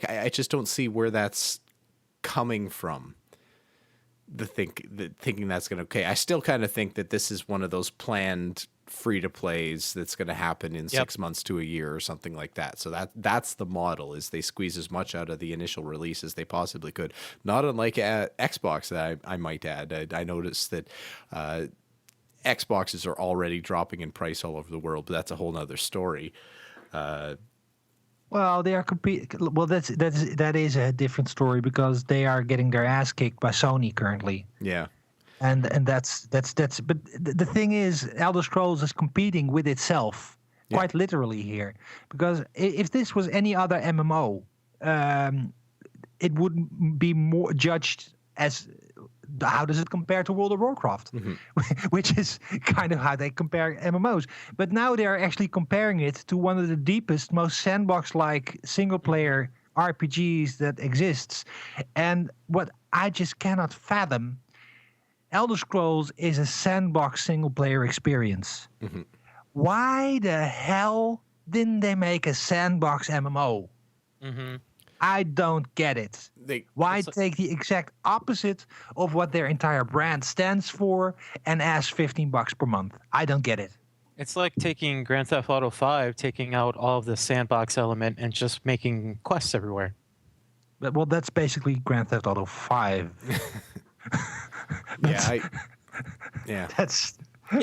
I just don't see where that's coming from. Thinking that's going to okay. I still kind of think that this is one of those planned free to plays that's going to happen in 6 months to a year or something like that. So that's the model, is they squeeze as much out of the initial release as they possibly could. Not unlike Xbox, that I might add. I noticed that Xboxes are already dropping in price all over the world, but that's a whole nother story. Well, they are Well, that is a different story, because they are getting their ass kicked by Sony currently. Yeah. And that's but the thing is, Elder Scrolls is competing with itself quite literally here, because if this was any other MMO, it would be more judged as how does it compare to World of Warcraft, which is kind of how they compare MMOs. But now they are actually comparing it to one of the deepest, most sandbox-like single-player RPGs that exists. And what I just cannot fathom, Elder Scrolls is a sandbox single-player experience. Mm-hmm. Why the hell didn't they make a sandbox MMO? Mm-hmm. I don't get it. Why take the exact opposite of what their entire brand stands for and ask $15 per month? I don't get it. It's like taking Grand Theft Auto 5, taking out all of the sandbox element and just making quests everywhere. But, well, that's basically Grand Theft Auto 5. Yeah. That's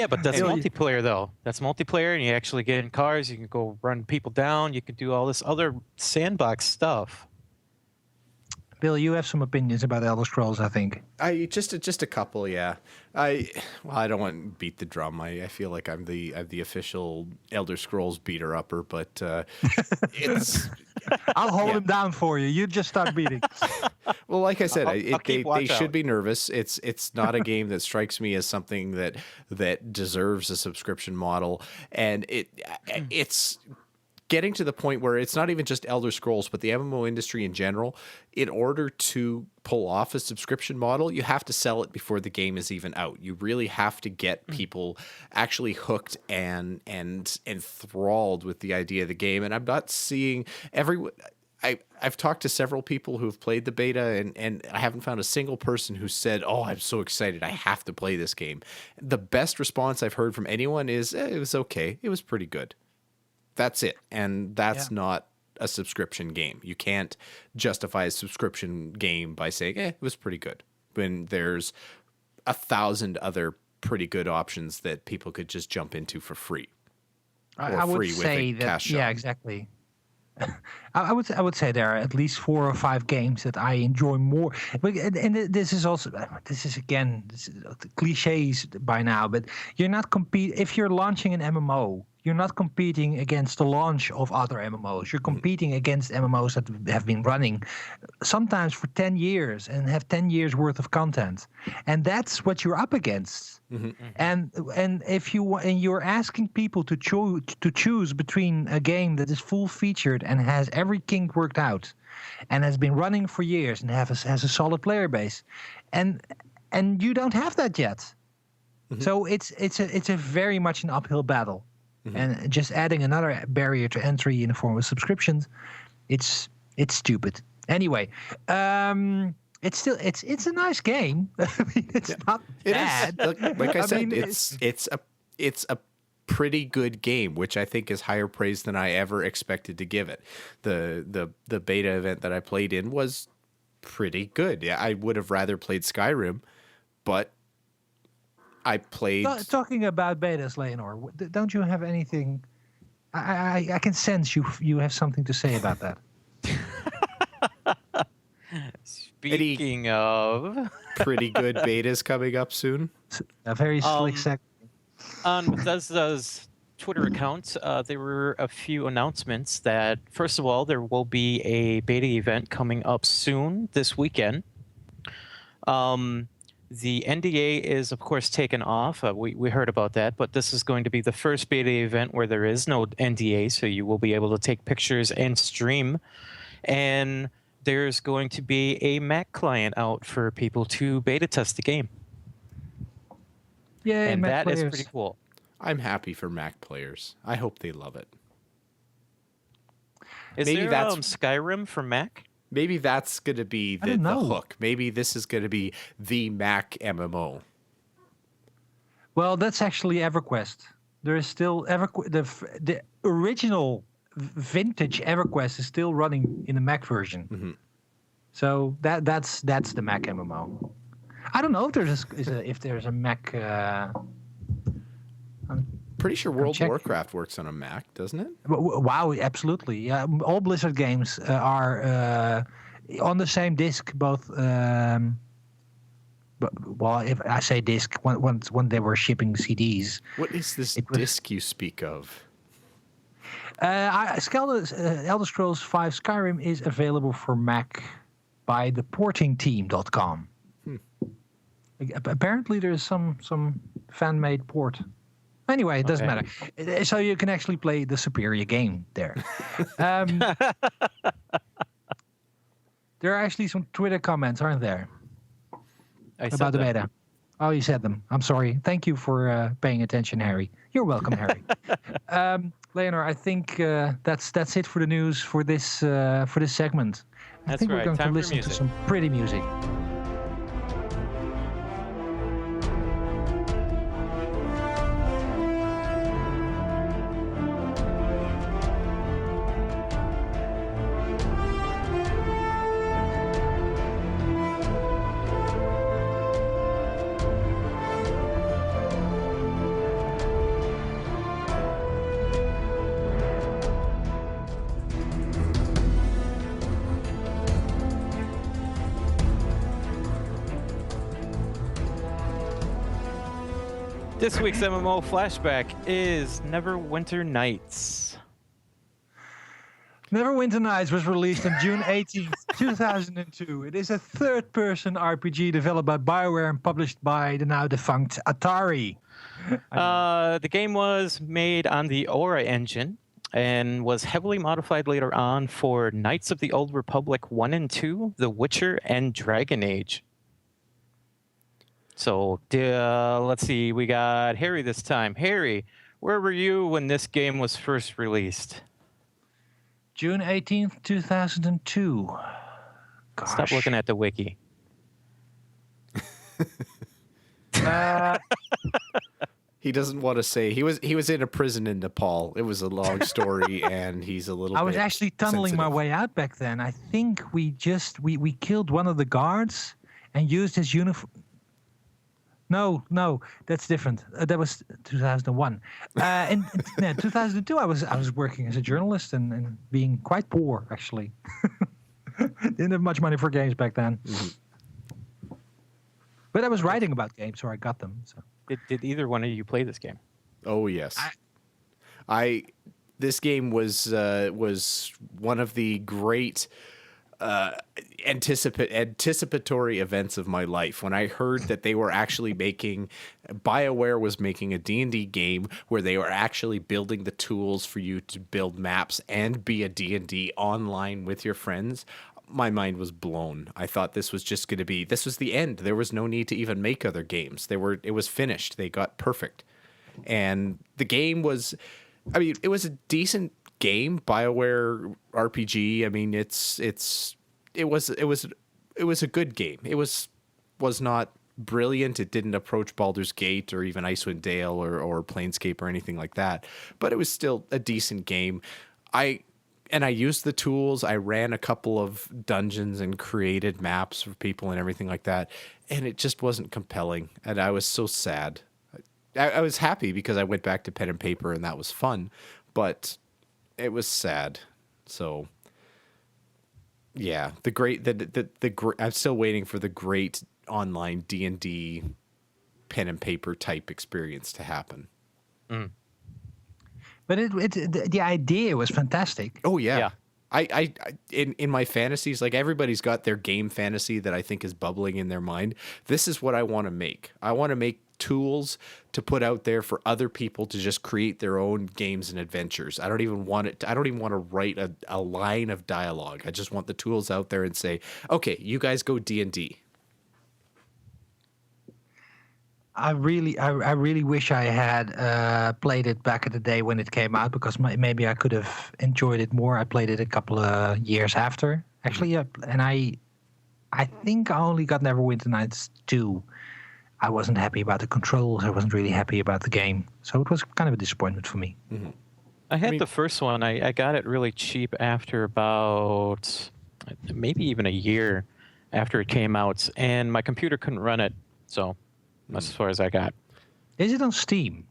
but that's multiplayer though. That's multiplayer, and you actually get in cars. You can go run people down. You can do all this other sandbox stuff. Bill, you have some opinions about Elder Scrolls, I think. Just a couple, yeah. I don't want to beat the drum. I feel like I'm the official Elder Scrolls beater upper, but it's. I'll hold him down for you. You just start beating. Well, like I said, they should out. be nervous. It's not a game that strikes me as something that deserves a subscription model, and it's getting to the point where it's not even just Elder Scrolls, but the MMO industry in general. In order to pull off a subscription model, you have to sell it before the game is even out. You really have to get people actually hooked and enthralled with the idea of the game. And I'm not seeing everyone. I've talked to several people who have played the beta, and I haven't found a single person who said, "Oh, I'm so excited! I have to play this game." The best response I've heard from anyone is, "It was okay. It was pretty good." That's it. And that's not a subscription game. You can't justify a subscription game by saying, it was pretty good, when there's 1,000 other pretty good options that people could just jump into for free. I would say that, yeah, exactly. I would say there are at least 4 or 5 games that I enjoy more. And this is cliches by now, but you're not if you're launching an MMO, you're not competing against the launch of other MMOs. You're competing against MMOs that have been running sometimes for 10 years and have 10 years worth of content. And that's what you're up against. Mm-hmm. And if you're asking people to choose between a game that is full featured and has every kink worked out and has been running for years and has a solid player base, and you don't have that yet. Mm-hmm. So it's a very much an uphill battle. Mm-hmm. And just adding another barrier to entry in the form of subscriptions, it's stupid. Anyway, it's a nice game. I mean, it's not bad. Like I said, it's a pretty good game, which I think is higher praise than I ever expected to give it. The beta event that I played in was pretty good. Yeah, I would have rather played Skyrim, but I played. Talking about betas, Layanor, don't you have anything? I can sense you have something to say about that. Speaking of pretty good betas coming up soon. A very slick second. On Bethesda's Twitter account, there were a few announcements that, first of all, there will be a beta event coming up soon this weekend. The NDA is, of course, taken off. We heard about that, but this is going to be the first beta event where there is no NDA, so you will be able to take pictures and stream. And there's going to be a Mac client out for people to beta test the game. Yeah, and Mac that players. is pretty cool. I'm happy for Mac players. I hope they love it. Is Maybe there that's Skyrim for Mac? Maybe that's going to be the hook. Maybe this is going to be the Mac MMO. Well, that's actually EverQuest. There is still the original vintage EverQuest is still running in the Mac version. Mm-hmm. So that's the Mac MMO. I don't know if there's a Mac. Pretty sure World of Warcraft works on a Mac, doesn't it? Wow, absolutely. Yeah, all Blizzard games are on the same disk. Both. Well, if I say disk, when they were shipping CDs. What is this disk you speak of? Elder Scrolls V Skyrim is available for Mac by theportingteam.com. Apparently, there's some fan-made port. Anyway, it doesn't matter. So you can actually play the superior game there. There are actually some Twitter comments, aren't there? About the beta. Oh, you said them. I'm sorry. Thank you for paying attention, Harry. You're welcome, Harry. Layanor, I think that's it for the news for this segment. I think we're going to listen to some pretty music. This week's MMO flashback is Neverwinter Nights. Neverwinter Nights was released on June 18th, 2002. It is a third-person RPG developed by BioWare and published by the now-defunct Atari. The game was made on the Aura engine and was heavily modified later on for Knights of the Old Republic 1 and 2, The Witcher, and Dragon Age. So, let's see, we got Harry this time. Harry, where were you when this game was first released? June 18th, 2002. Gosh. Stop looking at the wiki. He doesn't want to say. He was in a prison in Nepal. It was a long story, and he's a little. I was actually tunneling my way out back then. I think we killed one of the guards and used his uniform. No, that's different. That was 2001. In 2002, I was working as a journalist and being quite poor, actually. Didn't have much money for games back then. Mm-hmm. But I was writing about games, so I got them. So. Did either one of you play this game? Oh yes, This game was one of the great. Anticipatory events of my life when I heard that they were actually BioWare was making a D&D game where they were actually building the tools for you to build maps and be a D&D online with your friends. My mind was blown. I thought this was the end. There was no need to even make other games. It was finished. They got perfect. And the game was, it was a decent game, BioWare RPG. I mean, it was a good game. It was not brilliant. It didn't approach Baldur's Gate or even Icewind Dale or Planescape or anything like that, but it was still a decent game. I used the tools. I ran a couple of dungeons and created maps for people and everything like that, and it just wasn't compelling, and I was so sad. I was happy because I went back to pen and paper and that was fun, but it was sad. So yeah, I'm still waiting for the great online D&D pen and paper type experience to happen. Mm. But the idea was fantastic. Oh yeah. I in my fantasies, like everybody's got their game fantasy that I think is bubbling in their mind. This is what I want to make. I want to make tools to put out there for other people to just create their own games and adventures. I don't even want to write a line of dialogue. I just want the tools out there and say, okay, you guys go D&D. I really wish I had played it back in the day when it came out, because maybe I could have enjoyed it more. I played it a couple of years after, actually, and I think I only got Neverwinter Nights 2. I wasn't happy about the controls. I wasn't really happy about the game, so it was kind of a disappointment for me. Mm-hmm. I had the first one. I got it really cheap after about maybe even a year after it came out, and my computer couldn't run it, so that's as far as I got. Is it on Steam?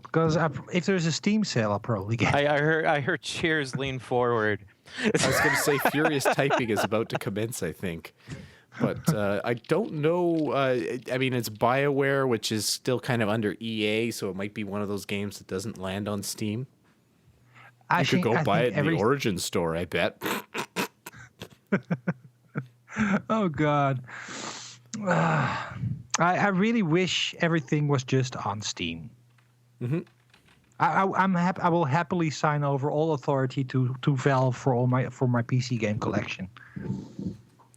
Because if there's a Steam sale, I'll probably get it. I heard cheers lean forward. I was going to say furious typing is about to commence, I think. But I don't know. I mean, it's BioWare, which is still kind of under EA, so it might be one of those games that doesn't land on Steam. You could go buy it in the Origin store, I bet. Oh, God. I really wish everything was just on Steam. Mm-hmm. I will happily sign over all authority to Valve for my PC game collection.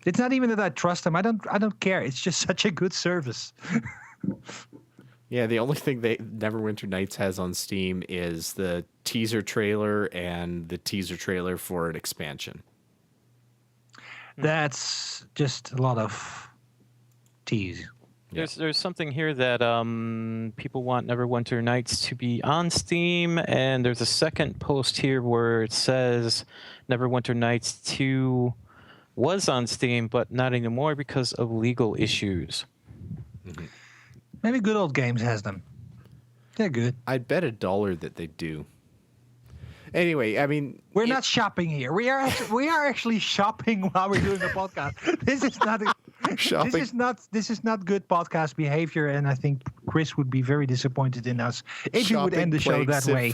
It's not even that I trust them. I don't care. It's just such a good service. Yeah, the only thing that Neverwinter Nights has on Steam is the teaser trailer and the teaser trailer for an expansion. That's just a lot of tease. There's something here that people want Neverwinter Nights to be on Steam, and there's a second post here where it says Neverwinter Nights 2 was on Steam, but not anymore because of legal issues. Mm-hmm. Maybe Good Old Games has them. They're good. I'd bet $1 that they do. Anyway, I mean, we're not shopping here. We are actually shopping while we're doing the podcast. This is not shopping. This is not good podcast behavior, and I think Chris would be very disappointed in us if you would end the show that way.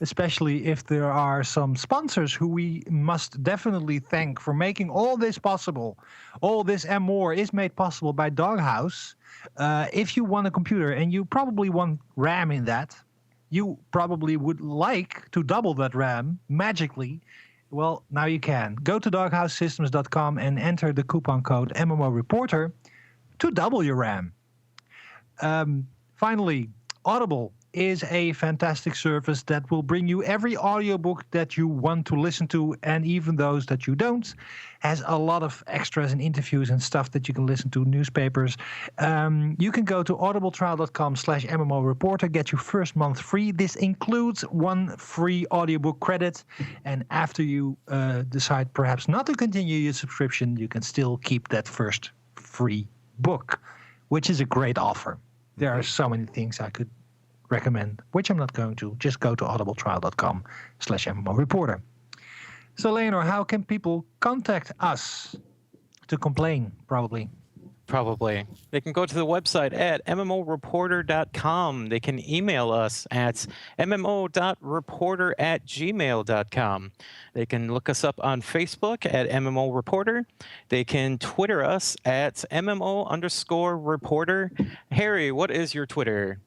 Especially if there are some sponsors who we must definitely thank for making all this possible. All this and more is made possible by Doghouse. If you want a computer and you probably want RAM in that, you probably would like to double that RAM magically. Well, now you can. Go to doghousesystems.com and enter the coupon code MMO Reporter to double your RAM. Finally, Audible is a fantastic service that will bring you every audiobook that you want to listen to, and even those that you don't. Has a lot of extras and interviews and stuff that you can listen to, newspapers. You can go to audibletrial.com/MMO Reporter, get your first month free. This includes 1 free audiobook credit, and after you decide perhaps not to continue your subscription, you can still keep that first free book, which is a great offer. There are so many things I could recommend, which I'm not going to. Just go to audibletrial.com/MMO Reporter. So, Layanor, how can people contact us to complain, probably? They can go to the website at mmoreporter.com. They can email us at mmo.reporter@gmail.com. They can look us up on Facebook at MMO Reporter. They can Twitter us at MMO_reporter. Harry, what is your Twitter?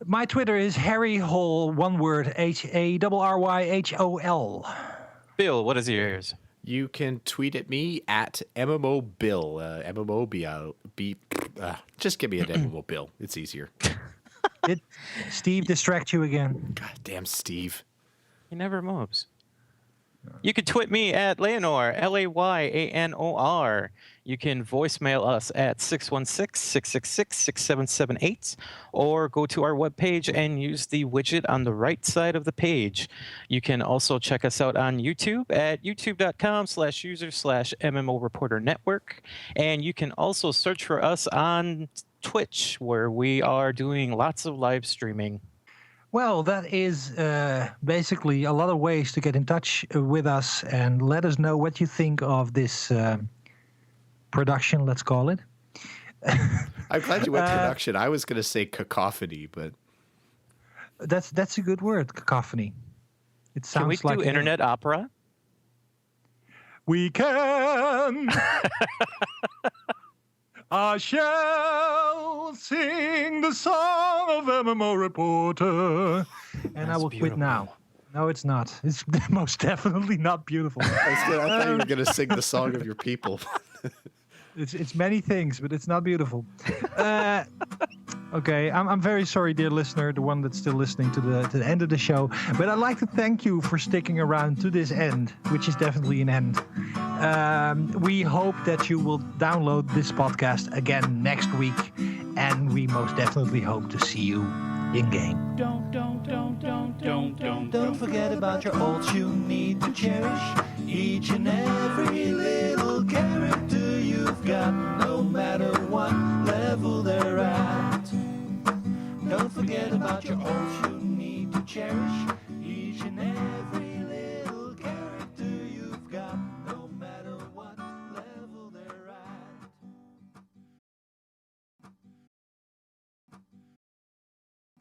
My Twitter is Harry Hole, one word, HARRYHOL. Bill, what is yours? You can tweet at me at MMOBill. Just give me an MMO Bill. It's easier. Did Steve distract you again? God damn Steve. He never moves. You can tweet me at Layanor, LAYANOR. You can voicemail us at 616-666-6778, or go to our webpage and use the widget on the right side of the page. You can also check us out on YouTube at youtube.com/user/MMO Reporter Network. And you can also search for us on Twitch, where we are doing lots of live streaming. Well, that is basically a lot of ways to get in touch with us and let us know what you think of this production, let's call it. I'm glad you went production. I was going to say cacophony, but... That's a good word, cacophony. It sounds like... Can we do internet opera? We can! I shall sing the song of MMO Reporter. And I will quit now. No, it's not. It's most definitely not beautiful. I thought you were going to sing the song of your people. It's many things, but it's not beautiful. Okay, I'm very sorry, dear listener, the one that's still listening to the end of the show. But I'd like to thank you for sticking around to this end, which is definitely an end. We hope that you will download this podcast again next week, and we most definitely hope to see you in game. Don't forget about your ults you need to cherish. Each and every little character you've got, no matter what level they're at. Don't forget about your ults.